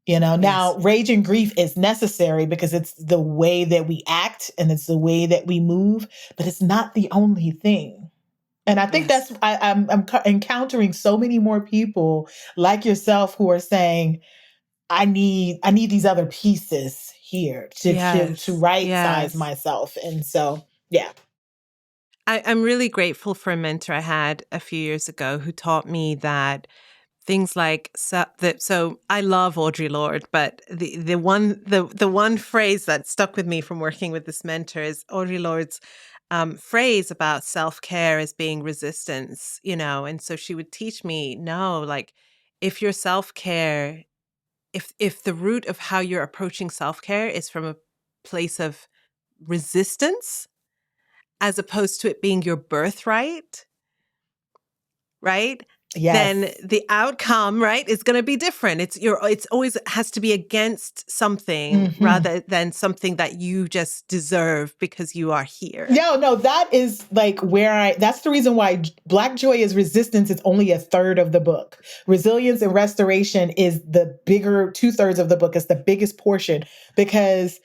Now rage and grief is necessary because it's the way that we act and it's the way that we move, but it's not the only thing. And I think that's, I'm encountering so many more people like yourself who are saying, I need these other pieces here to right size myself. And so, yeah. I'm really grateful for a mentor I had a few years ago who taught me that things like so I love Audre Lorde, but the one phrase that stuck with me from working with this mentor is Audre Lorde's phrase about self-care as being resistance, and so she would teach me, no, like if your self-care, if the root of how you're approaching self-care is from a place of resistance as opposed to it being your birthright, right? Yes. Then the outcome, right, is going to be different. It's always has to be against something rather than something that you just deserve because you are here. No, that is like that's the reason why Black joy is resistance is only a third of the book. Resilience and restoration is the bigger 2/3 of the book. It's the biggest portion because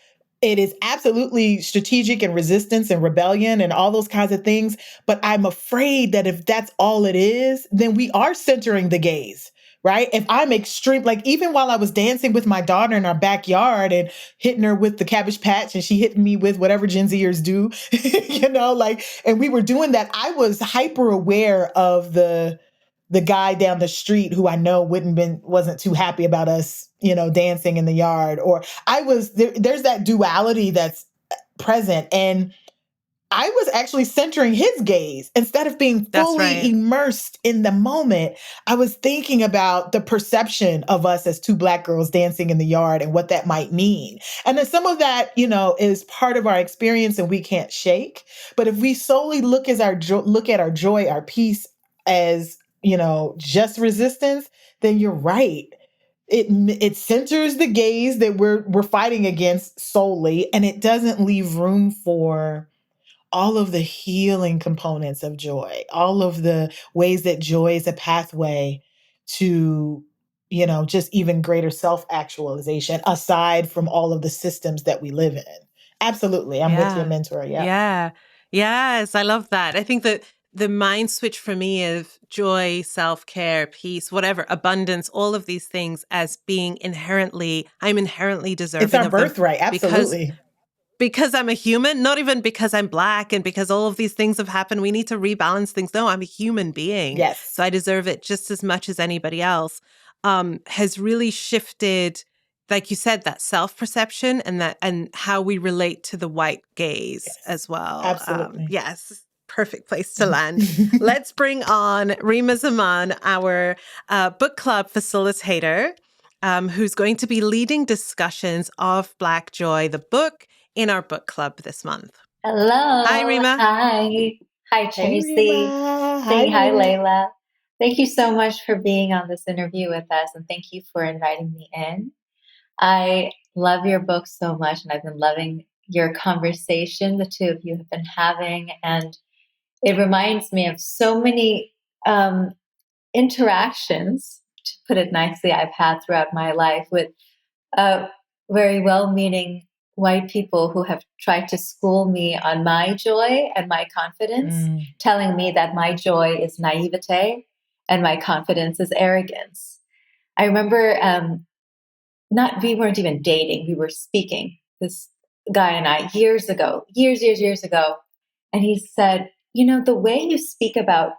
It is absolutely strategic and resistance and rebellion and all those kinds of things. But I'm afraid that if that's all it is, then we are centering the gaze, right? If I'm extreme, like even while I was dancing with my daughter in our backyard and hitting her with the Cabbage Patch and she hitting me with whatever Gen Zers do, and we were doing that, I was hyper aware of the guy down the street who I know wasn't too happy about us, dancing in the yard. Or I was there's that duality that's present. And I was actually centering his gaze instead of being That's fully right. immersed in the moment. I was thinking about the perception of us as two Black girls dancing in the yard and what that might mean. And then some of that, is part of our experience and we can't shake. But if we solely look at our joy, our peace as, just resistance, then you're right. It centers the gaze that we're fighting against solely, and it doesn't leave room for all of the healing components of joy, all of the ways that joy is a pathway to, just even greater self-actualization, aside from all of the systems that we live in. Absolutely. I'm with your Yeah. mentor. Yeah. Yeah. Yes, I love that. I think that the mind switch for me of joy, self-care, peace, whatever, abundance, all of these things as being I'm inherently It's deserving our of them birthright. because Absolutely. I'm a human, not even because I'm Black and because all of these things have happened. We need to rebalance things. No, I'm a human being. Yes. So I deserve it just as much as anybody else. Has really shifted, like you said, that self-perception and how we relate to the white gaze Yes. as well. Absolutely. Yes. Perfect place to land. Let's bring on Rima Zaman, our book club facilitator, who's going to be leading discussions of Black Joy, the book, in our book club this month. Hello. Hi, Rima. Hi. Hi, Hey, Tracy. Rima. Hi, Say hi, Rima. Layla. Thank you so much for being on this interview with us, and thank you for inviting me in. I love your book so much, and I've been loving your conversation the two of you have been having, and it reminds me of so many um, interactions, to put it nicely, I've had throughout my life with very well-meaning white people who have tried to school me on my joy and my confidence, telling me that my joy is naivete and my confidence is arrogance. I remember we weren't even dating, we were speaking, this guy and I, years ago, years ago. And he said, the way you speak about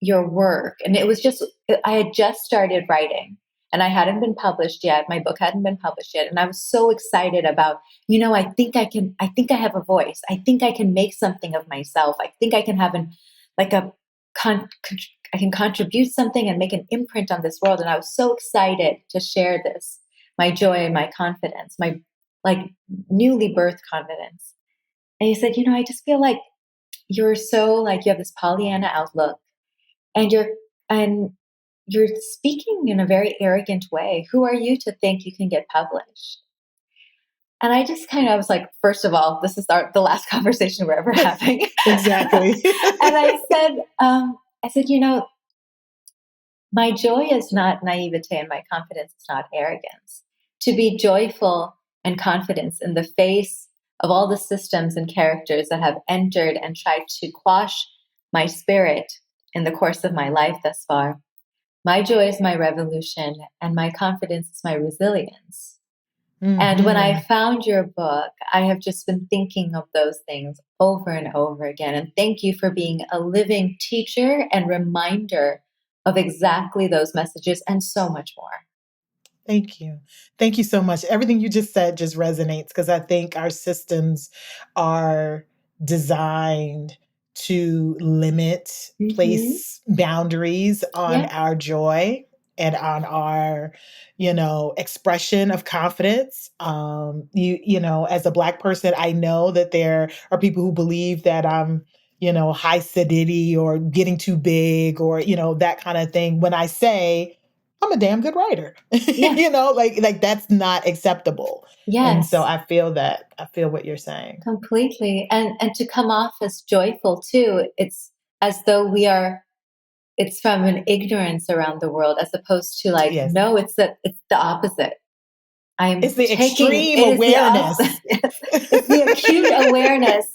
your work, and I had just started writing and I hadn't been published yet. My book hadn't been published yet. And I was so excited about, I think I have a voice. I think I can make something of myself. I think I can have I can contribute something and make an imprint on this world. And I was so excited to share this, my joy and my confidence, my newly birthed confidence. And he said, I just feel like you're so you have this Pollyanna outlook and you're speaking in a very arrogant way. Who are you to think you can get published? And I just kind of was like, first of all, this is the last conversation we're ever having. Exactly. And I said, my joy is not naivete and my confidence is not arrogance. To be joyful and confident in the face of all the systems and characters that have entered and tried to quash my spirit in the course of my life thus far. My joy is my revolution and my confidence is my resilience. And when I found your book, I have just been thinking of those things over and over again. And thank you for being a living teacher and reminder of exactly those messages and so much more. Thank you. Thank you so much. Everything you just said just resonates because I think our systems are designed to limit, place boundaries on our joy and on our, expression of confidence. As a Black person, I know that there are people who believe that I'm, high acidity or getting too big or, that kind of thing. When I say, I'm a damn good writer. Yeah. Like that's not acceptable. Yes. And so I feel what you're saying. Completely. And to come off as joyful too, it's as though it's from an ignorance around the world as opposed to Yes. no, it's the opposite. I'm It's the taking, extreme it is the awareness. it's the acute awareness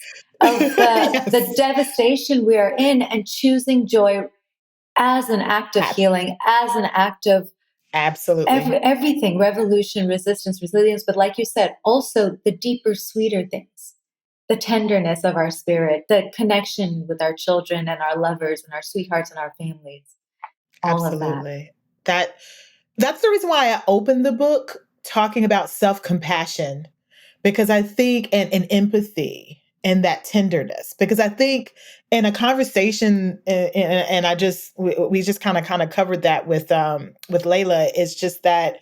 of Yes. the devastation we are in, and choosing joy as an act of healing, as an act of Absolutely. everything, revolution, resistance, resilience. But like you said, also the deeper, sweeter things, the tenderness of our spirit, the connection with our children and our lovers and our sweethearts and our families, all of that. Absolutely. That's the reason why I opened the book talking about self-compassion, because I think and empathy and that tenderness, because I think in a conversation and we just kind of covered that with Layla, it's just that,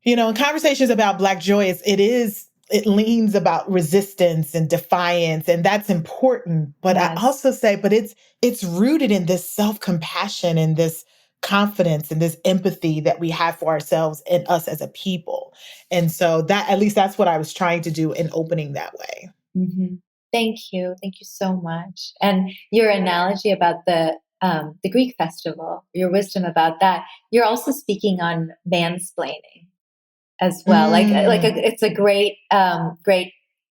you know, in conversations about Black joy, it leans about resistance and defiance, and that's important. But I Yes. also say, but it's rooted in this self-compassion and this confidence and this empathy that we have for ourselves and us as a people. And so that, at least that's what I was trying to do in opening that way. Mm-hmm. Thank you. Thank you so much. And your analogy about the Greek festival, your wisdom about that, you're also speaking on mansplaining as well. It's a great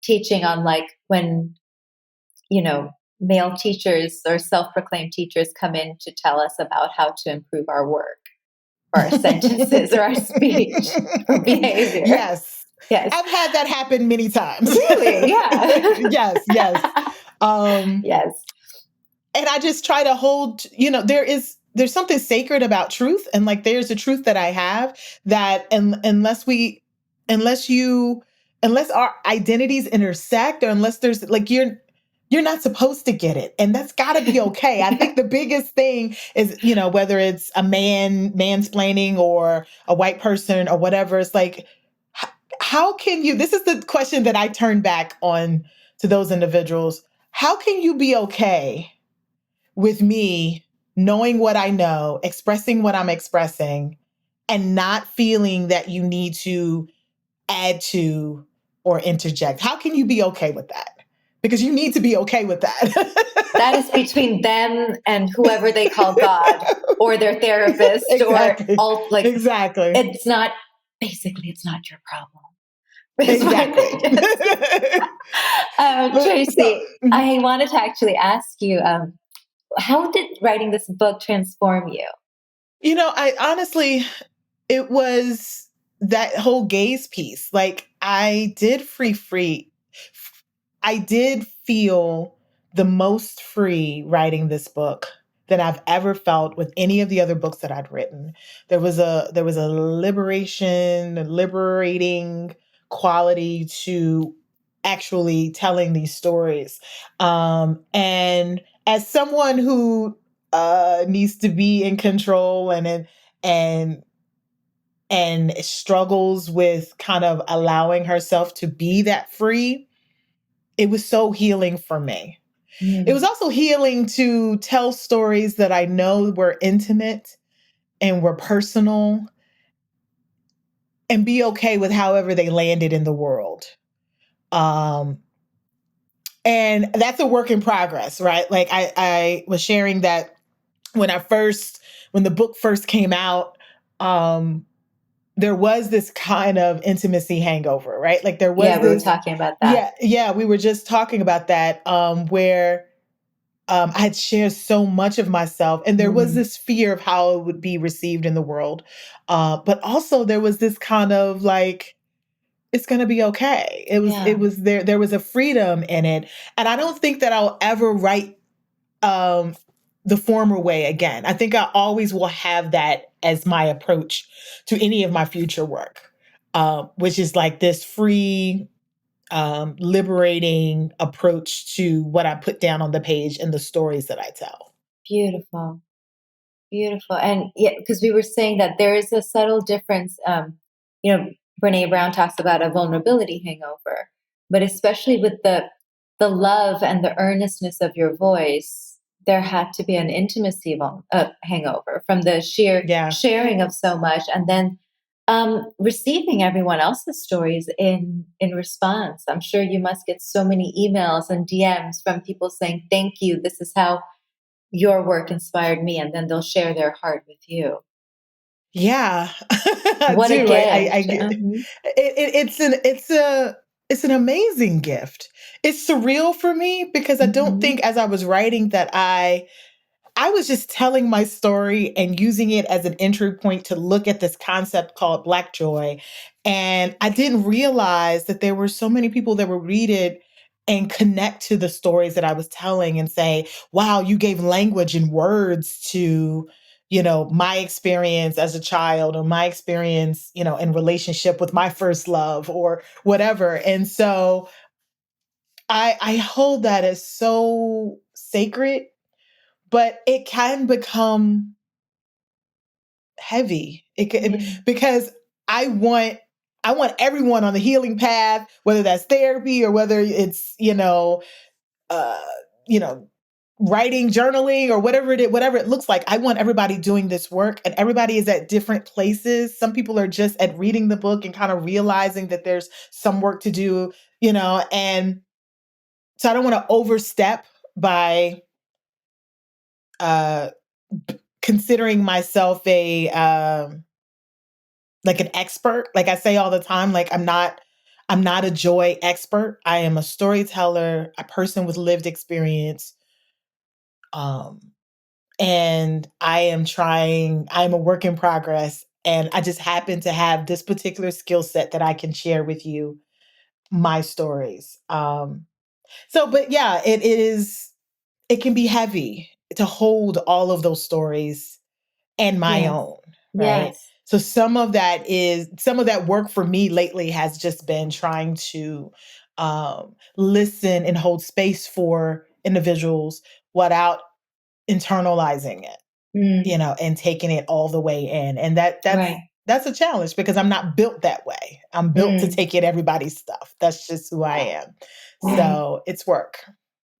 teaching on, like, when, you know, male teachers or self-proclaimed teachers come in to tell us about how to improve our work or our sentences or our speech or behavior. Yes. Yes. I've had that happen many times. Really? Yeah. Yes. Yes. And I just try to hold, you know, there's something sacred about truth. And like, there's a truth that I have that, and unless our identities intersect, or unless there's like, you're not supposed to get it. And that's gotta be okay. I think the biggest thing is, you know, whether it's a man mansplaining or a white person or whatever, it's like, how can you, this is the question that I turn back on to those individuals. How can you be okay with me knowing what I know, expressing what I'm expressing, and not feeling that you need to add to or interject? How can you be okay with that? Because you need to be okay with that. That is between them and whoever they call God or their therapist. Exactly. Or all, like, Exactly. it's not your problem. Exactly. Tracy, I wanted to actually ask you, how did writing this book transform you? You know, I honestly, it was that whole gaze piece. Like, I did feel the most free writing this book than I've ever felt with any of the other books that I'd written. There was a liberating quality to actually telling these stories. And as someone who needs to be in control and and struggles with kind of allowing herself to be that free, it was so healing for me. It was also healing to tell stories that I know were intimate and were personal, and be okay with however they landed in the world. Um, and that's a work in progress, right? Like, I was sharing that when the book first came out, there was this kind of intimacy hangover, right? Like, there was we were talking about that. Yeah, we were just talking about that, where I had shared so much of myself, and there was this fear of how it would be received in the world. But also there was this kind of like, it's going to be okay. There was a freedom in it. And I don't think that I'll ever write the former way again. I think I always will have that as my approach to any of my future work, which is like this free, liberating approach to what I put down on the page and the stories that I tell. Beautiful. Beautiful. And yeah, because we were saying that there is a subtle difference. Brene Brown talks about a vulnerability hangover, but especially with the love and the earnestness of your voice, there had to be an intimacy hangover from the sheer sharing of so much, and then receiving everyone else's stories in response. I'm sure you must get so many emails and DMs from people saying, "Thank you. This is how your work inspired me," and then they'll share their heart with you. Yeah, I What a do. I gift. get it's an amazing gift. It's surreal for me because I don't Mhm. think as I was writing that I was just telling my story and using it as an entry point to look at this concept called Black joy. And I didn't realize that there were so many people that would read it and connect to the stories that I was telling and say, wow, you gave language and words to, my experience as a child or my experience, in relationship with my first love or whatever. And so I hold that as so sacred, but it can become heavy. Yeah. Because I want I want everyone on the healing path, whether that's therapy or whether it's uh, you know writing, journaling, or whatever it looks like. I want everybody doing this work, and everybody is at different places. Some people are just at reading the book and kind of realizing that there's some work to do, and so I don't want to overstep by uh considering myself a like an expert. Like I say all the time, like I'm not a joy expert. I am a storyteller, a person with lived experience. Um and I'm a work in progress, and I just happen to have this particular skill set that I can share with you my stories. But yeah, it can be heavy to hold all of those stories and my Yes. own, right? Yes. So some of that work for me lately has just been trying to listen and hold space for individuals without internalizing it, Mm. and taking it all the way in. And Right. that's a challenge because I'm not built that way. I'm built to Mm. take in everybody's stuff. That's just who I am. Right. So it's work.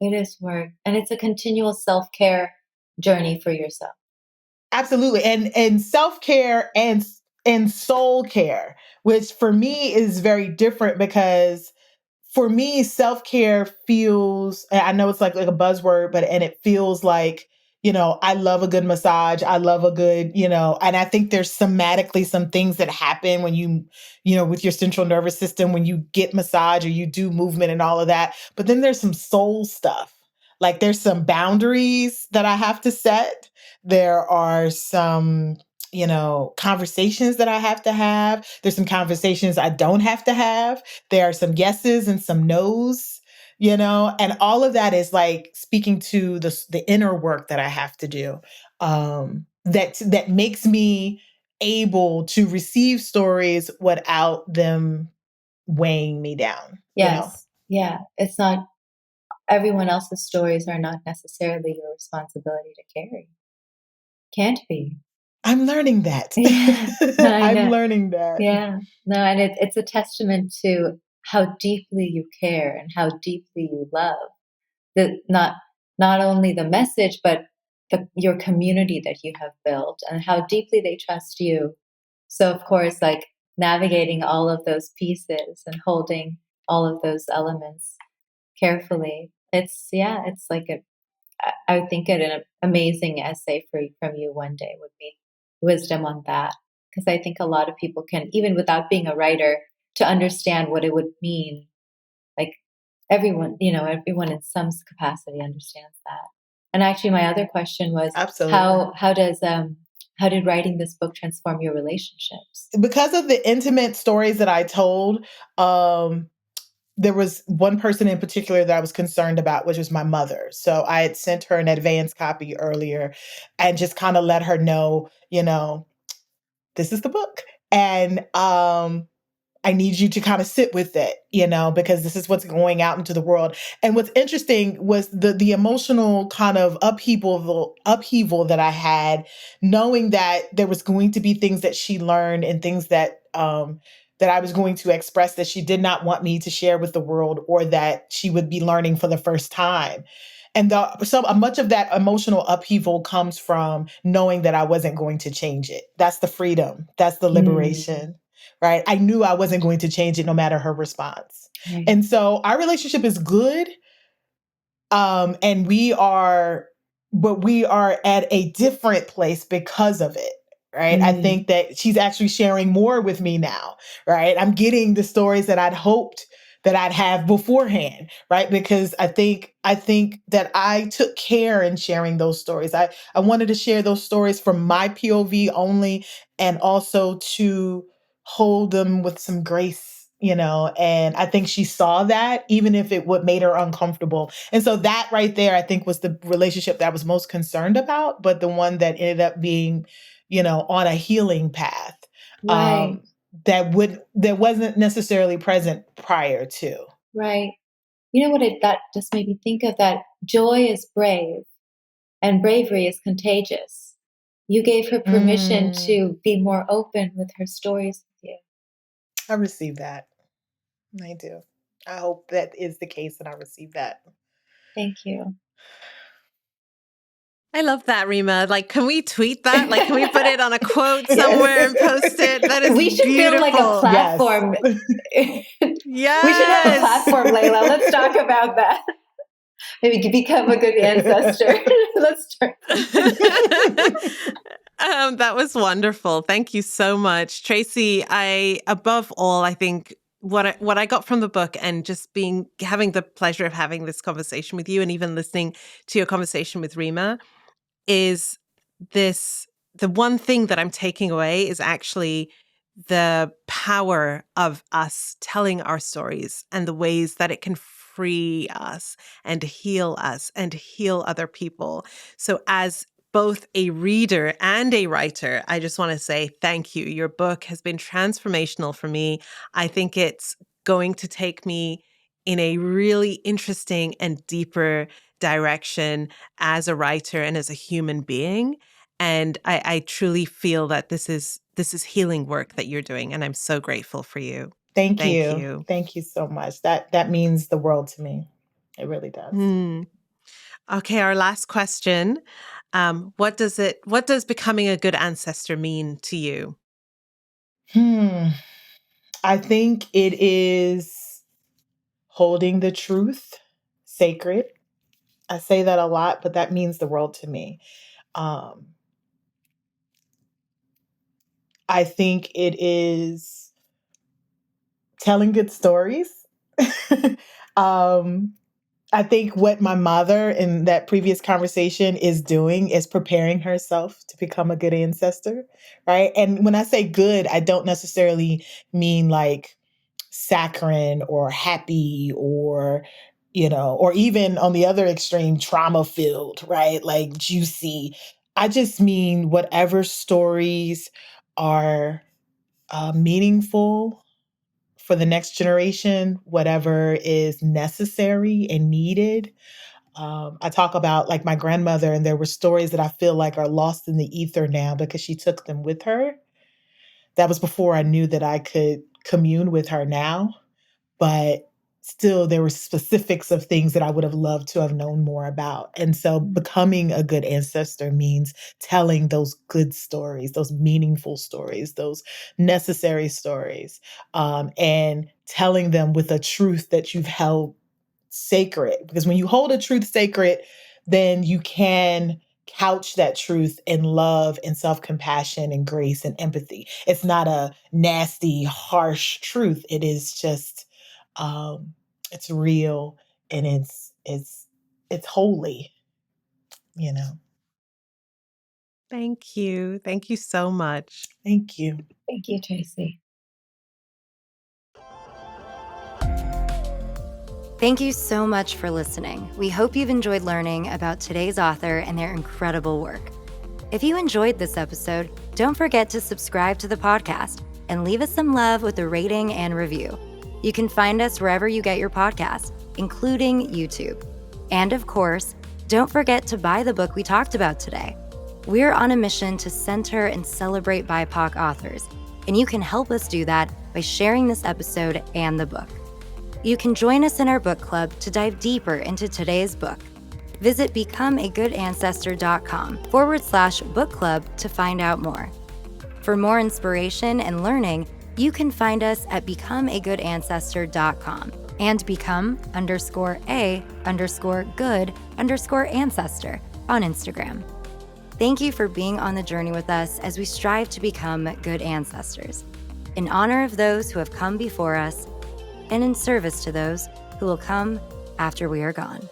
It is work. And it's a continual self-care journey for yourself. Absolutely. And self-care and soul care, which for me is very different because for me, self-care feels, and I know it's like a buzzword, but and it feels like, I love a good massage. I love a good, and I think there's somatically some things that happen when with your central nervous system, when you get massage or you do movement and all of that. But then there's some soul stuff. Like there's some boundaries that I have to set. There are some conversations that I have to have. There's some conversations I don't have to have. There are some yeses and some nos, and all of that is like speaking to the inner work that I have to do. That makes me able to receive stories without them weighing me down. Yes. Yeah. It's not everyone else's stories are not necessarily your responsibility to carry. Can't be. I'm learning that. Yeah. I I'm know. learning that. Yeah. No, and it's a testament to how deeply you care and how deeply you love. Not only the message, but your community that you have built and how deeply they trust you. So of course, like navigating all of those pieces and holding all of those elements carefully. It's like I would think an amazing essay from you one day would be wisdom on that. Because I think a lot of people can, even without being a writer, to understand what it would mean. Like everyone in some capacity understands that. And actually, my other question was Absolutely. how did writing this book transform your relationships? Because of the intimate stories that I told, there was one person in particular that I was concerned about, which was my mother. So I had sent her an advance copy earlier and just kind of let her know, this is the book. And I need you to kind of sit with it, because this is what's going out into the world. And what's interesting was the emotional kind of upheaval that I had, knowing that there was going to be things that she learned and things that I was going to express that she did not want me to share with the world, or that she would be learning for the first time. And much of that emotional upheaval comes from knowing that I wasn't going to change it. That's the freedom. That's the Mm, liberation, right? I knew I wasn't going to change it no matter her response. right. And so our relationship is good. And we are at a different place because of it. right? I think that she's actually sharing more with me now, right? I'm getting the stories that I'd hoped that I'd have beforehand, right? Because I think that I took care in sharing those stories. I wanted to share those stories from my POV only, and also to hold them with some grace, and I think she saw that, even if it would made her uncomfortable. And so that right there, I think, was the relationship that I was most concerned about, but the one that ended up being, on a healing path. Right. That wasn't necessarily present prior to. Right. You know what that just made me think of? That joy is brave and bravery is contagious. You gave her permission to be more open with her stories with you. I received that. I do. I hope that is the case and I receive that. Thank you. I love that, Rima. Like, can we tweet that? Like, can we put it on a quote somewhere and post it? That is we should beautiful. build like a platform. Yes. We should have a platform, Layla. Let's talk about that. Maybe become a good ancestor. Let's start. That was wonderful. Thank you so much, Tracy. Above all, I think what I got from the book, and just having the pleasure of having this conversation with you, and even listening to your conversation with Rima, is the one thing that I'm taking away is actually the power of us telling our stories and the ways that it can free us and heal other people. So as both a reader and a writer, I just want to say thank you. Your book has been transformational for me. I think it's going to take me in a really interesting and deeper direction as a writer and as a human being. And I truly feel that this is healing work that you're doing. And I'm so grateful for you. Thank you. Thank you so much. That means the world to me. It really does. Okay, our last question. What does becoming a good ancestor mean to you? I think it is holding the truth sacred. I say that a lot, but that means the world to me. I think it is telling good stories. I think what my mother in that previous conversation is doing is preparing herself to become a good ancestor, right? And when I say good, I don't necessarily mean like saccharine or happy or, or even on the other extreme, trauma filled, right? Like juicy. I just mean whatever stories are meaningful for the next generation, whatever is necessary and needed. I talk about like my grandmother, and there were stories that I feel like are lost in the ether now because she took them with her. That was before I knew that I could commune with her now, but still there were specifics of things that I would have loved to have known more about. And so becoming a good ancestor means telling those good stories, those meaningful stories, those necessary stories, and telling them with a truth that you've held sacred. Because when you hold a truth sacred, then you can couch that truth in love and self-compassion and grace and empathy. It's not a nasty, harsh truth. It is just it's real and it's holy, Thank you. Thank you so much. Thank you. Thank you, Tracy. Thank you so much for listening. We hope you've enjoyed learning about today's author and their incredible work. If you enjoyed this episode, don't forget to subscribe to the podcast and leave us some love with a rating and review. You can find us wherever you get your podcasts, including YouTube. And of course, don't forget to buy the book we talked about today. We're on a mission to center and celebrate BIPOC authors, and you can help us do that by sharing this episode and the book. You can join us in our book club to dive deeper into today's book. Visit becomeagoodancestor.com/book club to find out more. For more inspiration and learning, you can find us at becomeagoodancestor.com and become_a_good_ancestor on Instagram. Thank you for being on the journey with us as we strive to become good ancestors, in honor of those who have come before us and in service to those who will come after we are gone.